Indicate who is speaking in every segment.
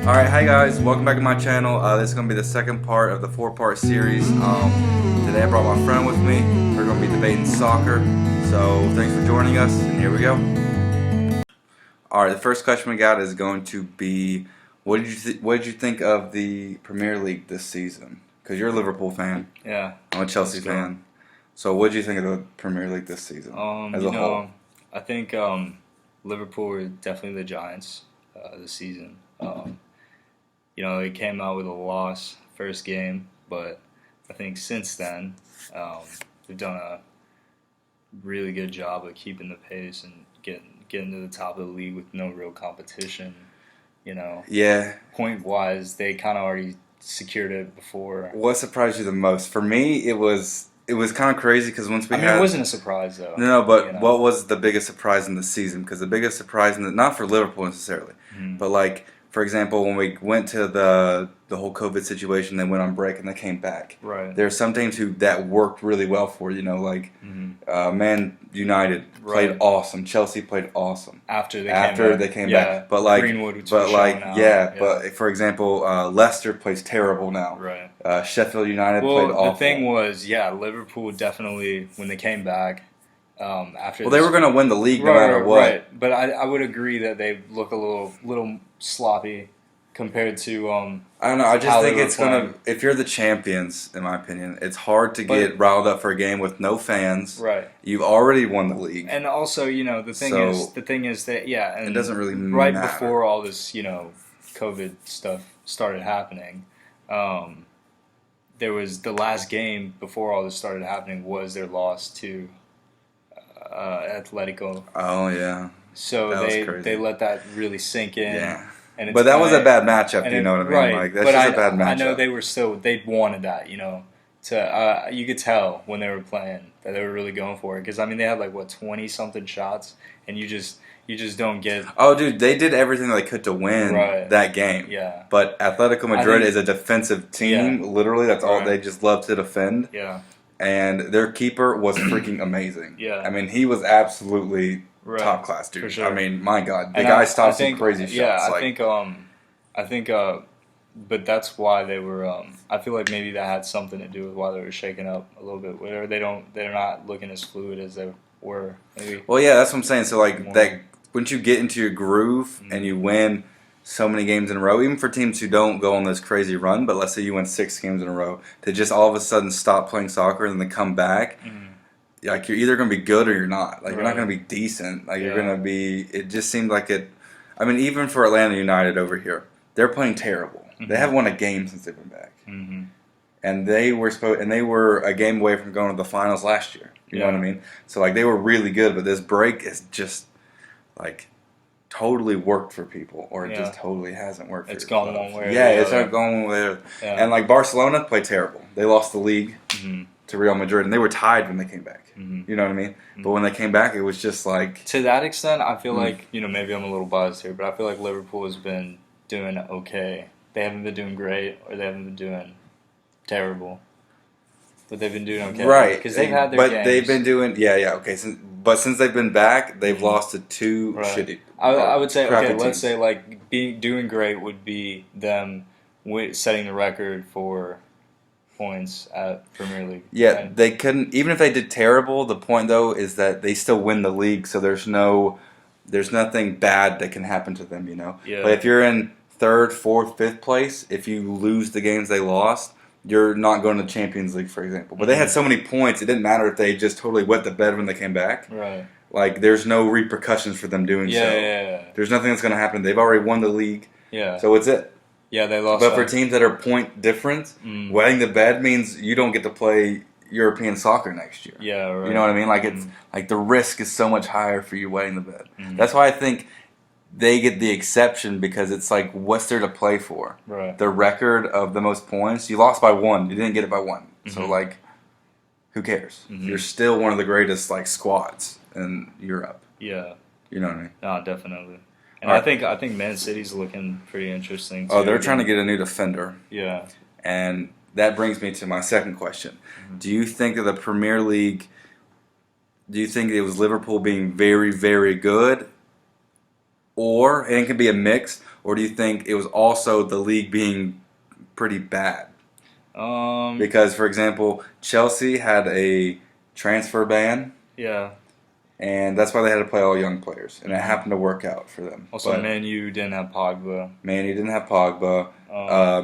Speaker 1: Alright, hi guys, welcome back to my channel. This is going to be the second part of the 4-part series. Today I brought my friend with me. We're going to be debating soccer. So thanks for joining us, and here we go. Alright, the first question we got is going to be, what did you think of the Premier League this season? Because you're a Liverpool fan.
Speaker 2: Yeah.
Speaker 1: I'm a Chelsea fan. So what did you think of the Premier League this season as a whole?
Speaker 2: I think Liverpool were definitely the Giants this season. They came out with a loss first game, but I think since then they've done a really good job of keeping the pace and getting to the top of the league with no real competition.
Speaker 1: Yeah.
Speaker 2: Point-wise, they kind of already secured it before.
Speaker 1: What surprised you the most? For me, it was kind of crazy because once we had...
Speaker 2: it wasn't a surprise, though.
Speaker 1: No, but what was the biggest surprise in the season? Because the biggest surprise, not for Liverpool necessarily, but like, for example, when we went to the whole COVID situation, they went on break and they came back.
Speaker 2: Right.
Speaker 1: There are some teams that worked really well for, like Man United played awesome. Chelsea played awesome.
Speaker 2: After
Speaker 1: they came back. But like,
Speaker 2: Greenwood
Speaker 1: but for example, Leicester plays terrible now.
Speaker 2: Right.
Speaker 1: Sheffield United played awful.
Speaker 2: The thing was, Liverpool definitely, when they came back, after
Speaker 1: they were going to win the league no matter what.
Speaker 2: Right. But I would agree that they look a little sloppy compared to
Speaker 1: I don't know. I just think it's going to, if you're the champions, in my opinion, it's hard to get riled up for a game with no fans.
Speaker 2: Right.
Speaker 1: You've already won the league.
Speaker 2: And also, the thing is that and
Speaker 1: it doesn't really
Speaker 2: right
Speaker 1: matter.
Speaker 2: Before all this, COVID stuff started happening, there was the last game before all this started happening was their loss to Atletico.
Speaker 1: Oh yeah.
Speaker 2: So they let that really sink in.
Speaker 1: Yeah.
Speaker 2: But
Speaker 1: that was a bad matchup. You know what I mean?
Speaker 2: Right.
Speaker 1: Like that's just a bad matchup.
Speaker 2: I know they wanted that. You could tell when they were playing that they were really going for it because they had like 20-something shots, and you just don't get.
Speaker 1: Oh, dude, they did everything they could to win that game.
Speaker 2: Yeah.
Speaker 1: But Atletico Madrid is a defensive team.
Speaker 2: Yeah.
Speaker 1: Literally, that's all they just love to defend.
Speaker 2: Yeah.
Speaker 1: And their keeper was freaking amazing.
Speaker 2: Yeah.
Speaker 1: He was absolutely top class, dude.
Speaker 2: For sure.
Speaker 1: My God, the guy stopped some crazy shots.
Speaker 2: Yeah, I think, but that's why they were. I feel like maybe that had something to do with why they were shaking up a little bit. Where they're not looking as fluid as they were. Maybe.
Speaker 1: Well, yeah, that's what I'm saying. So that once you get into your groove and you win so many games in a row, even for teams who don't go on this crazy run, but let's say you win 6 games in a row, to just all of a sudden stop playing soccer and then come back, you're either going to be good or you're not. You're not going to be decent. You're going to be. It just seemed like it. Even for Atlanta United over here, they're playing terrible. They haven't won a game since they've been back, and they were a game away from going to the finals last year. You know what I mean? So they were really good, but this break is just totally worked for people, or it just totally hasn't worked.
Speaker 2: It's gone one way.
Speaker 1: It's not going one way. And Barcelona played terrible. They lost the league to Real Madrid, and they were tied when they came back. You know what I mean? But when they came back, it was just
Speaker 2: to that extent, I feel like maybe I'm a little biased here, but I feel like Liverpool has been doing okay. They haven't been doing great, or they haven't been doing terrible. But they've been doing okay,
Speaker 1: right?
Speaker 2: Because they've had their games.
Speaker 1: But they've been doing okay. Since they've been back, they've lost to 2 shitty.
Speaker 2: I would say let's
Speaker 1: teams.
Speaker 2: say doing great would be them setting the record for points at Premier League.
Speaker 1: Yeah, they couldn't. Even if they did terrible, the point though is that they still win the league, so there's nothing bad that can happen to them.
Speaker 2: Yeah.
Speaker 1: But if you're in 3rd, 4th, 5th place, if you lose the games they lost, you're not going to the Champions League, for example. But they had so many points, it didn't matter if they just totally wet the bed when they came back.
Speaker 2: Right.
Speaker 1: There's no repercussions for them doing so.
Speaker 2: Yeah.
Speaker 1: There's nothing that's going to happen. They've already won the league.
Speaker 2: Yeah.
Speaker 1: So it's it.
Speaker 2: Yeah, they lost.
Speaker 1: But for teams that are point difference, wetting the bed means you don't get to play European soccer next year.
Speaker 2: Yeah, right.
Speaker 1: You know what I mean? It's the risk is so much higher for you wetting the bed. That's why I think they get the exception, because it's what's there to play for?
Speaker 2: Right.
Speaker 1: The record of the most points. You lost by 1. You didn't get it by 1. So who cares? You're still one of the greatest squads in Europe.
Speaker 2: Yeah.
Speaker 1: You know what I mean?
Speaker 2: No, definitely. And I think Man City's looking pretty interesting too.
Speaker 1: Oh, they're trying to get a new defender.
Speaker 2: Yeah.
Speaker 1: And that brings me to my second question. Do you think that the Premier League, do you think it was Liverpool being very, very good, and it could be a mix, or do you think it was also the league being pretty bad? Because, for example, Chelsea had a transfer ban,
Speaker 2: Yeah.
Speaker 1: and that's why they had to play all young players, and it happened to work out for them.
Speaker 2: Also,
Speaker 1: But
Speaker 2: Man U didn't have Pogba.
Speaker 1: Man U didn't have Pogba.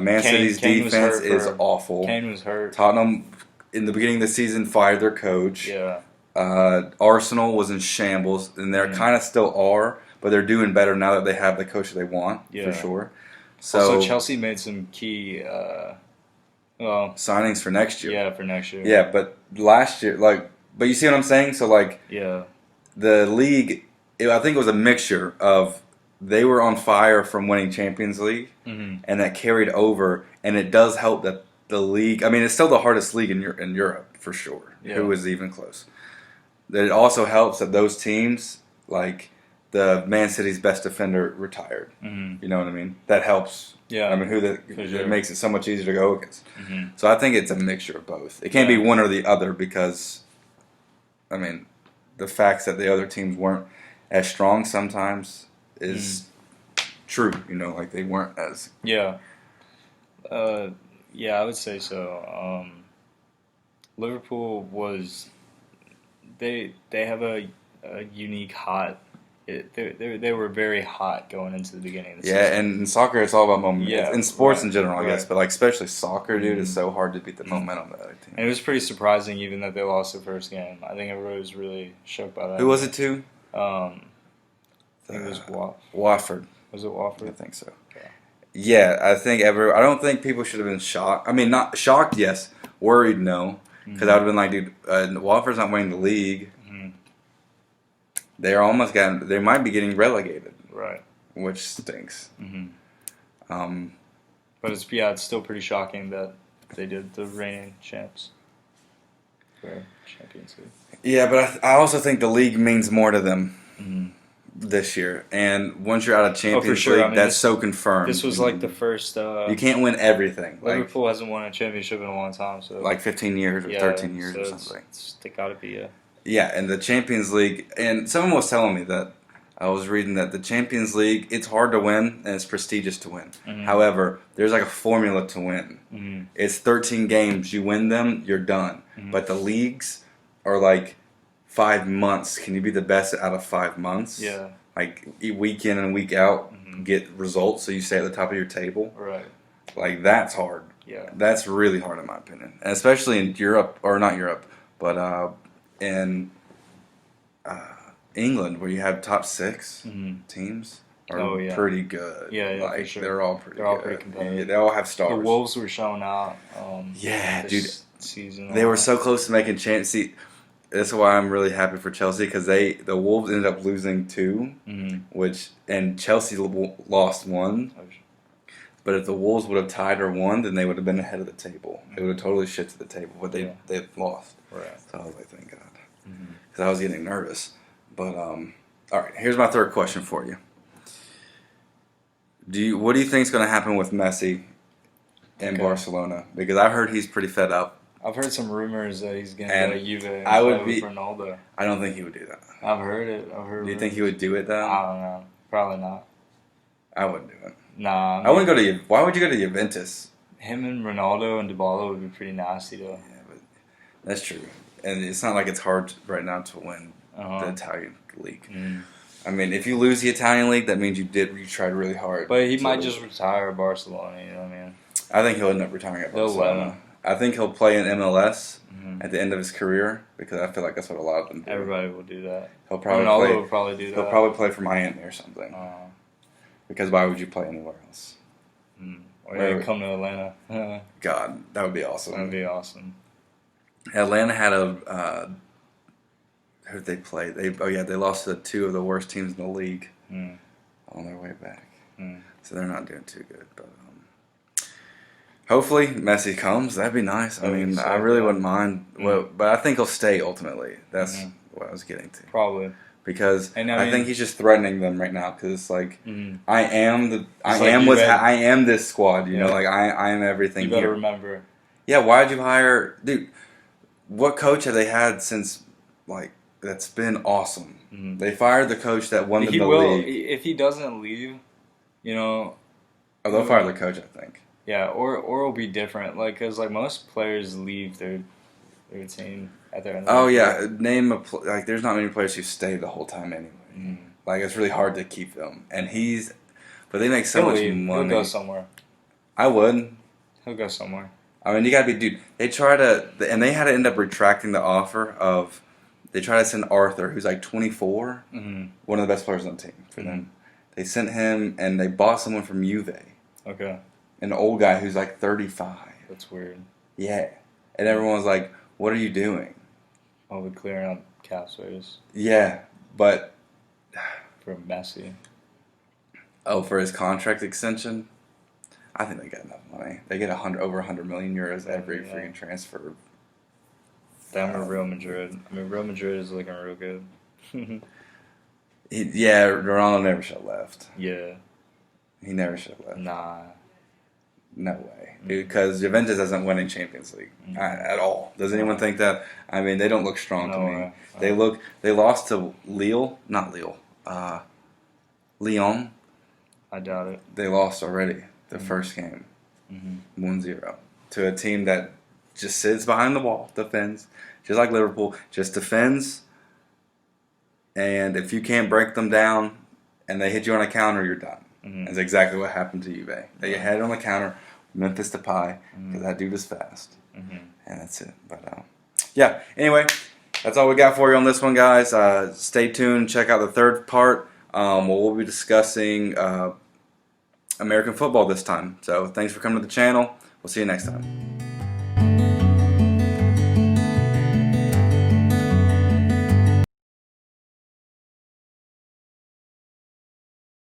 Speaker 1: Man City's
Speaker 2: Kane was
Speaker 1: defense
Speaker 2: hurt
Speaker 1: is awful.
Speaker 2: Kane was hurt.
Speaker 1: Tottenham, in the beginning of the season, fired their coach.
Speaker 2: Yeah.
Speaker 1: Arsenal was in shambles, and they kind of still are, but they're doing better now that they have the coach they want, for sure. So
Speaker 2: also, Chelsea made some key
Speaker 1: signings for next year.
Speaker 2: Yeah, for next year.
Speaker 1: Yeah, but last year, but you see what I'm saying? So, the league, I think it was a mixture of they were on fire from winning Champions League, and that carried over, and it does help that the league, I mean, it's still the hardest league in Europe, for sure.
Speaker 2: Yeah.
Speaker 1: Who is even close? That it also helps that those teams, like the Man City's best defender retired. You know what I mean? That helps.
Speaker 2: Yeah.
Speaker 1: I mean, it makes it so much easier to go against. So I think it's a mixture of both. It can't be one or the other because, I mean, the facts that the other teams weren't as strong sometimes is true. You know, like they weren't as.
Speaker 2: Yeah. Yeah, I would say so. Liverpool was. They have a unique hot. They were very hot going into the beginning of the season.
Speaker 1: Yeah, and in soccer, it's all about momentum.
Speaker 2: Yeah,
Speaker 1: in sports in general, I guess, but especially soccer, dude, it's so hard to beat the momentum of the other team.
Speaker 2: And it was pretty surprising, even that they lost their first game. I think everybody was really shocked by that.
Speaker 1: Who was it to?
Speaker 2: I think it was
Speaker 1: Watford.
Speaker 2: Was it Watford?
Speaker 1: I think so. Yeah, I don't think people should have been shocked. I mean, not shocked, yes. Worried, no. Because I would have been like, dude, Watford's not winning the league. They're almost they might be getting relegated.
Speaker 2: Right.
Speaker 1: Which stinks.
Speaker 2: But it's still pretty shocking that they did the reigning champs for Champions League.
Speaker 1: Yeah, but I also think the league means more to them this year. And once you're out of Champions League, that's so confirmed.
Speaker 2: This was like the first.
Speaker 1: You can't win everything.
Speaker 2: Liverpool hasn't won a championship in a long time, so
Speaker 1: 15 years or 13 years or something.
Speaker 2: They got to be
Speaker 1: Yeah, and the Champions League, and someone was telling me that I was reading that the Champions League, it's hard to win and it's prestigious to win. However, there's like a formula to win. It's 13 games. You win them, you're done. But the leagues are like 5 months. Can you be the best out of 5 months?
Speaker 2: Yeah.
Speaker 1: Like week in and week out, get results so you stay at the top of your table.
Speaker 2: Right.
Speaker 1: Like that's hard.
Speaker 2: Yeah.
Speaker 1: That's really hard in my opinion. And especially in Europe, or not Europe, but in England, where you have top 6 teams, are pretty good.
Speaker 2: Yeah,
Speaker 1: like
Speaker 2: for sure.
Speaker 1: they're all pretty.
Speaker 2: They're all pretty competitive.
Speaker 1: Yeah, they all have stars.
Speaker 2: The Wolves were showing out.
Speaker 1: This
Speaker 2: dude. Season.
Speaker 1: They were so close to making chance. See, that's why I'm really happy for Chelsea because the Wolves ended up losing 2, and Chelsea lost 1. But if the Wolves would have tied or won, then they would have been ahead of the table. They would have totally shit to the table, but they lost.
Speaker 2: Right.
Speaker 1: So I was like, thank God, because I was getting nervous. But all right, here's my third question for you. What do you think is going to happen with Messi in Barcelona? Because I heard he's pretty fed up.
Speaker 2: I've heard some rumors that he's going to go to Juve and
Speaker 1: I would
Speaker 2: play with Ronaldo.
Speaker 1: I don't think he would do that.
Speaker 2: I've heard it.
Speaker 1: Do you think he would do it though?
Speaker 2: I don't know. Probably not.
Speaker 1: I wouldn't do it.
Speaker 2: Nah.
Speaker 1: I wouldn't go to. Why would you go to Juventus?
Speaker 2: Him and Ronaldo and Dybala would be pretty nasty though.
Speaker 1: Yeah, but that's true. And it's not like it's hard right now to win the Italian league. I mean, if you lose the Italian league, that means you tried really hard.
Speaker 2: But he might just retire at Barcelona. You know what I mean?
Speaker 1: I think he'll end up retiring at Barcelona. I think he'll play in MLS at the end of his career because I feel like that's what a lot of them do.
Speaker 2: Everybody will do that.
Speaker 1: Ronaldo
Speaker 2: will probably do that.
Speaker 1: He'll probably play for Miami or something. Because why would you play anywhere else?
Speaker 2: Or come to Atlanta.
Speaker 1: God, that would be awesome.
Speaker 2: That would be awesome.
Speaker 1: Atlanta had who did they play? They lost to 2 of the worst teams in the league on their way back. So they're not doing too good. But hopefully Messi comes. That'd be nice. I mean, I really wouldn't mind. Well, but I think he'll stay ultimately. That's what I was getting to.
Speaker 2: Probably.
Speaker 1: Because I think he's just threatening them right now. Because it's like I am this squad. You know, like I am everything.
Speaker 2: You better remember.
Speaker 1: Yeah, why'd you hire, dude? What coach have they had since that's been awesome? They fired the coach that won the league.
Speaker 2: If he doesn't leave, you know,
Speaker 1: Oh, they'll fire the coach, I think.
Speaker 2: Yeah, or it'll be different. Like, cause like most players leave their team at their end. Of
Speaker 1: Oh
Speaker 2: their
Speaker 1: yeah, name a like. There's not many players who stay the whole time anyway.
Speaker 2: Mm.
Speaker 1: Like it's really hard to keep them, and but they make so
Speaker 2: He'll
Speaker 1: much
Speaker 2: leave.
Speaker 1: money.
Speaker 2: He'll go somewhere.
Speaker 1: I would.
Speaker 2: He'll go somewhere.
Speaker 1: I mean, you gotta be, dude. They try to, and they had to end up retracting the offer of. They try to send Arthur, who's like 24, one of the best players on the team for them. They sent him, and they bought someone from Juve,
Speaker 2: Okay.
Speaker 1: an old guy who's like 35.
Speaker 2: That's weird.
Speaker 1: Yeah, and everyone was like, "What are you doing?"
Speaker 2: Oh, we're clearing up cap space
Speaker 1: Yeah, but
Speaker 2: for Messi.
Speaker 1: for his contract extension, I think they got enough money. They get over 100 million euros every freaking transfer.
Speaker 2: Them or Real Madrid. I mean, Real Madrid is looking real good.
Speaker 1: Ronaldo never should have left.
Speaker 2: Yeah.
Speaker 1: He never should have left.
Speaker 2: Nah.
Speaker 1: No way. Because Juventus isn't winning Champions League at all. Does anyone think that? I mean, they don't look strong to me. They lost to Lille. Not Lille. Lyon.
Speaker 2: I doubt it.
Speaker 1: They lost already the first game. 1-0. To a team that just sits behind the wall, defends. Just like Liverpool. Just defends. And if you can't break them down and they hit you on a counter, you're done. That's exactly what happened to Juve. They had it on the counter, Memphis Depay, because that dude is fast. And that's it. But yeah, anyway, that's all we got for you on this one, guys. Stay tuned. Check out the third part. We'll be discussing American football this time. So thanks for coming to the channel. We'll see you next time.